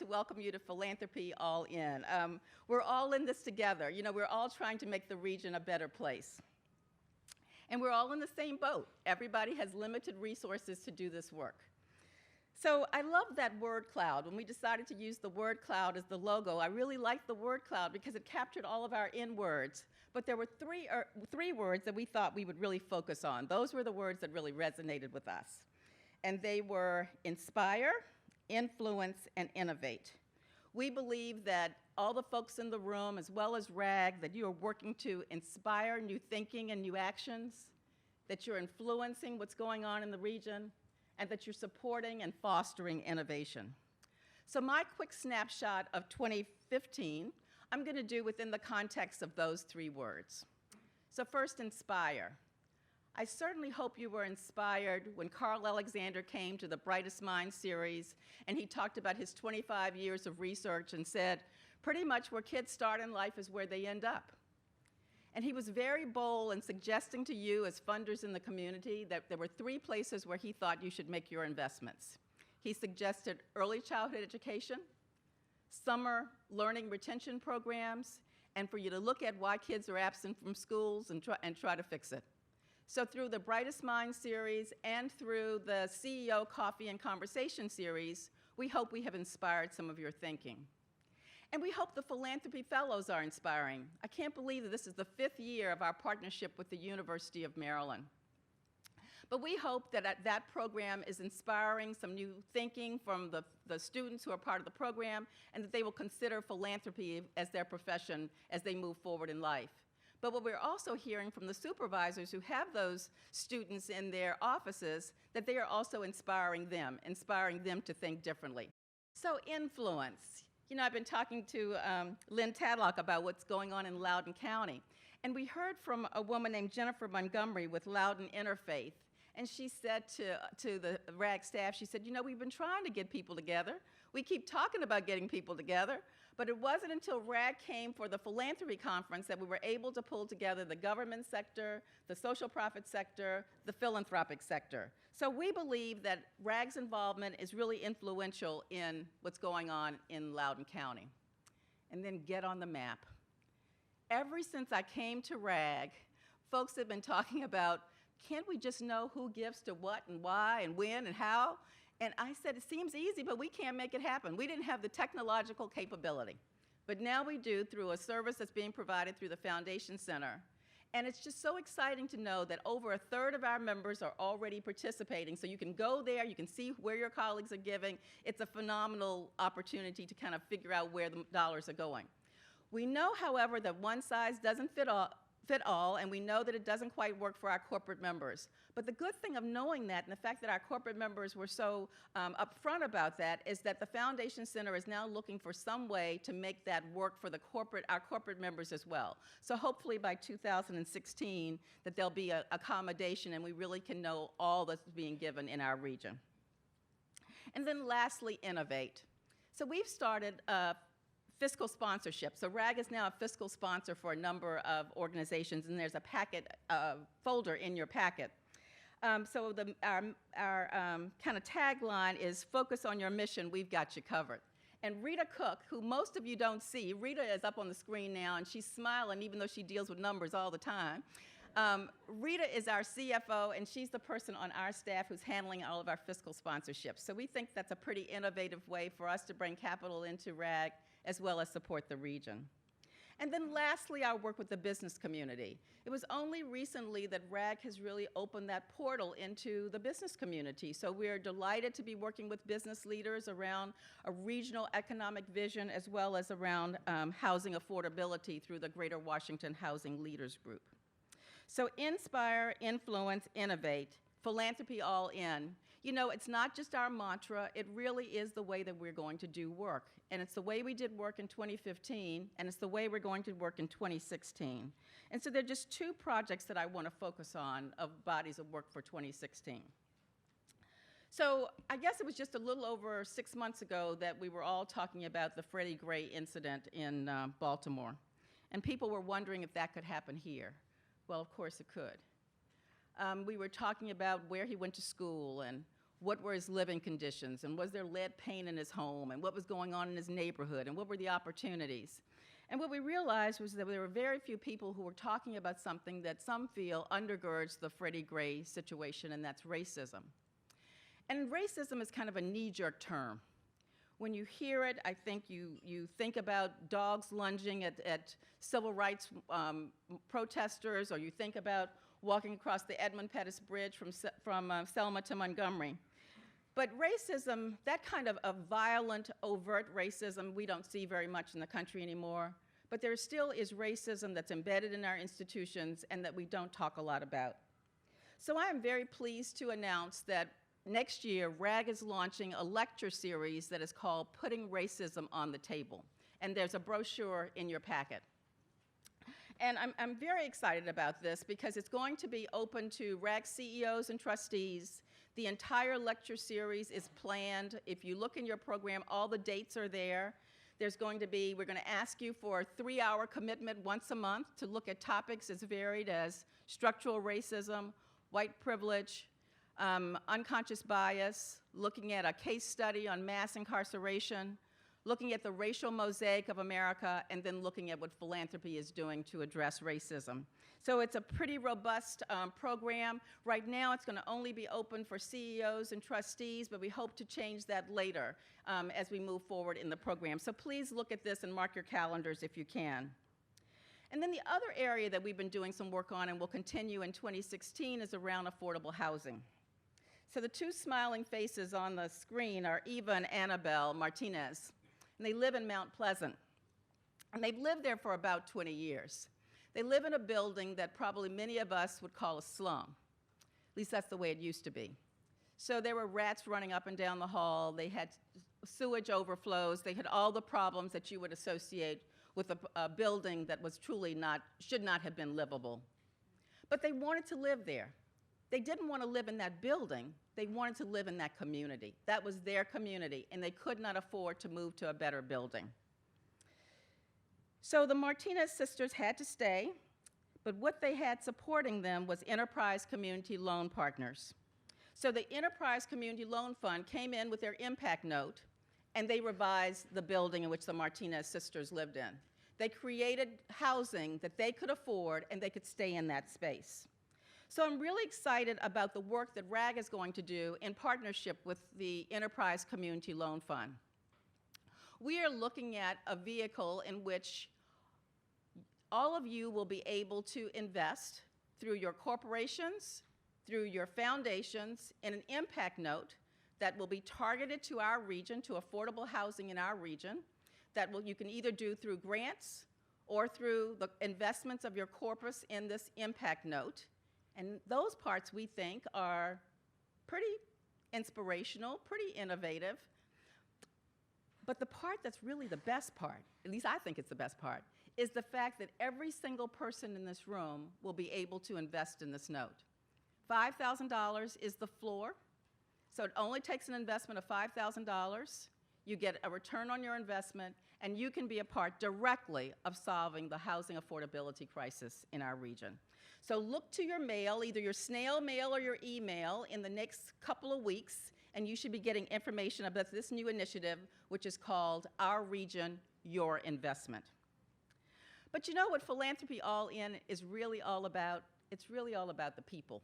to welcome you to Philanthropy All In. We're all in this together. You know, we're all trying to make the region a better place. And we're all in the same boat. Everybody has limited resources to do this work. So I love that word cloud. When we decided to use the word cloud as the logo, I really liked the word cloud because it captured all of our in words. But there were three words that we thought we would really focus on. Those were the words that really resonated with us. And they were inspire, influence, and innovate. We believe that all the folks in the room, as well as WRAG, that you are working to inspire new thinking and new actions, that you're influencing what's going on in the region, and that you're supporting and fostering innovation. So my quick snapshot of 2015, I'm going to do within the context of those three words. So first, inspire. I certainly hope you were inspired when Carl Alexander came to the Brightest Minds series and he talked about his 25 years of research and said, pretty much where kids start in life is where they end up. And he was very bold in suggesting to you as funders in the community that there were three places where he thought you should make your investments. He suggested early childhood education, summer learning retention programs, and for you to look at why kids are absent from schools and try to fix it. So through the Brightest Minds series and through the CEO Coffee and Conversation series, we hope we have inspired some of your thinking. And we hope the Philanthropy Fellows are inspiring. I can't believe that this is the 5th year of our partnership with the University of Maryland. But we hope that that program is inspiring some new thinking from the students who are part of the program and that they will consider philanthropy as their profession as they move forward in life. But what we're also hearing from the supervisors who have those students in their offices, that they are also inspiring them to think differently. So influence. You know, I've been talking to Lynn Tadlock about what's going on in Loudoun County. And we heard from a woman named Jennifer Montgomery with Loudoun Interfaith. And she said to the WRAG staff, she said, you know, we've been trying to get people together. We keep talking about getting people together. But it wasn't until WRAG came for the philanthropy conference that we were able to pull together the government sector, the social profit sector, the philanthropic sector. So we believe that WRAG's involvement is really influential in what's going on in Loudoun County. And then get on the map. Ever since I came to WRAG, folks have been talking about, can't we just know who gives to what and why and when and how? And I said, it seems easy, but we can't make it happen. We didn't have the technological capability. But now we do through a service that's being provided through the Foundation Center. And it's just so exciting to know that over 1/3 of our members are already participating. So you can go there, you can see where your colleagues are giving. It's a phenomenal opportunity to kind of figure out where the dollars are going. We know, however, that one size doesn't fit all, and we know that it doesn't quite work for our corporate members. But the good thing of knowing that, and the fact that our corporate members were so upfront about that, is that the Foundation Center is now looking for some way to make that work for our corporate members as well. So hopefully by 2016 that there'll be an accommodation and we really can know all that's being given in our region. And then lastly, innovate. So we've started fiscal sponsorship. So WRAG is now a fiscal sponsor for a number of organizations, and there's a packet folder in your packet. So our kind of tagline is focus on your mission, we've got you covered. And Rita Cook, who most of you don't see, Rita is up on the screen now, and she's smiling even though she deals with numbers all the time. Rita is our CFO, and she's the person on our staff who's handling all of our fiscal sponsorships. So we think that's a pretty innovative way for us to bring capital into WRAG as well as support the region. And then lastly, our work with the business community. It was only recently that WRAG has really opened that portal into the business community. So we're delighted to be working with business leaders around a regional economic vision as well as around housing affordability through the Greater Washington Housing Leaders Group. So inspire, influence, innovate, philanthropy all in. You know, it's not just our mantra, it really is the way that we're going to do work. And it's the way we did work in 2015, and it's the way we're going to work in 2016. And so there are just 2 projects that I want to focus on of bodies of work for 2016. So I guess it was just a little over 6 months ago that we were all talking about the Freddie Gray incident in Baltimore. And people were wondering if that could happen here. Well, of course it could. We were talking about where he went to school and what were his living conditions, and was there lead paint in his home, and what was going on in his neighborhood, and what were the opportunities. And what we realized was that there were very few people who were talking about something that some feel undergirds the Freddie Gray situation, and that's racism. And racism is kind of a knee-jerk term. When you hear it, I think you think about dogs lunging at civil rights protesters, or you think about walking across the Edmund Pettus Bridge from Selma to Montgomery. But racism, that kind of violent, overt racism, we don't see very much in the country anymore. But there still is racism that's embedded in our institutions and that we don't talk a lot about. So I am very pleased to announce that next year, WRAG is launching a lecture series that is called Putting Racism on the Table. And there's a brochure in your packet. And I'm very excited about this because it's going to be open to WRAG CEOs and trustees. The entire lecture series is planned. If you look in your program, all the dates are there. We're going to ask you for a 3-hour commitment once a month to look at topics as varied as structural racism, white privilege, unconscious bias, looking at a case study on mass incarceration, looking at the racial mosaic of America, and then looking at what philanthropy is doing to address racism. So it's a pretty robust program. Right now, it's going to only be open for CEOs and trustees, but we hope to change that later as we move forward in the program. So please look at this and mark your calendars if you can. And then the other area that we've been doing some work on and will continue in 2016 is around affordable housing. So the two smiling faces on the screen are Eva and Annabelle Martinez. And they live in Mount Pleasant. And they've lived there for about 20 years. They live in a building that probably many of us would call a slum. At least that's the way it used to be. So there were rats running up and down the hall. They had sewage overflows. They had all the problems that you would associate with a building that was truly should not have been livable. But they wanted to live there. They didn't want to live in that building. They wanted to live in that community. That was their community, and they could not afford to move to a better building. So the Martinez sisters had to stay, but what they had supporting them was Enterprise Community Loan Partners. So the Enterprise Community Loan Fund came in with their impact note, and they revised the building in which the Martinez sisters lived in. They created housing that they could afford, and they could stay in that space. So I'm really excited about the work that WRAG is going to do in partnership with the Enterprise Community Loan Fund. We are looking at a vehicle in which all of you will be able to invest through your corporations, through your foundations, in an impact note that will be targeted to our region, to affordable housing in our region, that you can either do through grants or through the investments of your corpus in this impact note. And those parts, we think, are pretty inspirational, pretty innovative. But the part that's really the best part, at least I think it's the best part, is the fact that every single person in this room will be able to invest in this note. $5,000 is the floor, so it only takes an investment of $5,000. You get a return on your investment, and you can be a part directly of solving the housing affordability crisis in our region. So look to your mail, either your snail mail or your email, in the next couple of weeks, and you should be getting information about this new initiative, which is called Our Region, Your Investment. But you know what Philanthropy All In is really all about? It's really all about the people.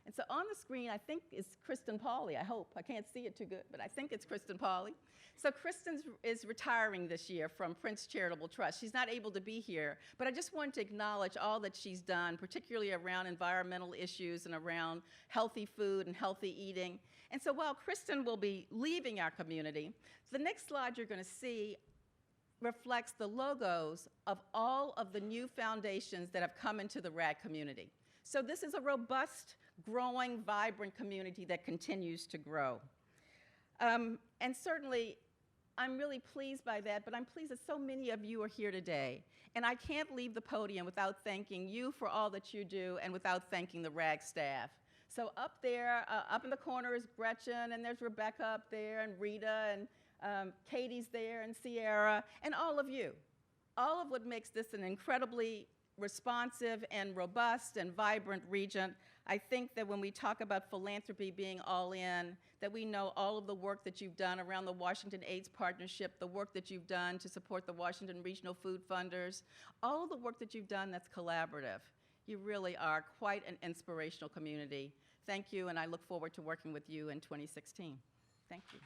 And so on the screen, I think is Kristen Pauley, I hope. I can't see it too good, but I think it's Kristen Pauley. So Kristen is retiring this year from Prince Charitable Trust. She's not able to be here, but I just wanted to acknowledge all that she's done, particularly around environmental issues and around healthy food and healthy eating. And so while Kristen will be leaving our community, the next slide you're going to see reflects the logos of all of the new foundations that have come into the WRAG community. So this is a robust, growing, vibrant community that continues to grow. And certainly, I'm really pleased by that, but I'm pleased that so many of you are here today. And I can't leave the podium without thanking you for all that you do and without thanking the WRAG staff. So up there, up in the corner is Gretchen, and there's Rebecca up there, and Rita, and Katie's there, and Sierra, and all of you. All of what makes this an incredibly responsive and robust and vibrant region. I think that when we talk about philanthropy being all in, that we know all of the work that you've done around the Washington AIDS Partnership, the work that you've done to support the Washington Regional Food Funders, all of the work that you've done that's collaborative. You really are quite an inspirational community. Thank you, and I look forward to working with you in 2016. Thank you.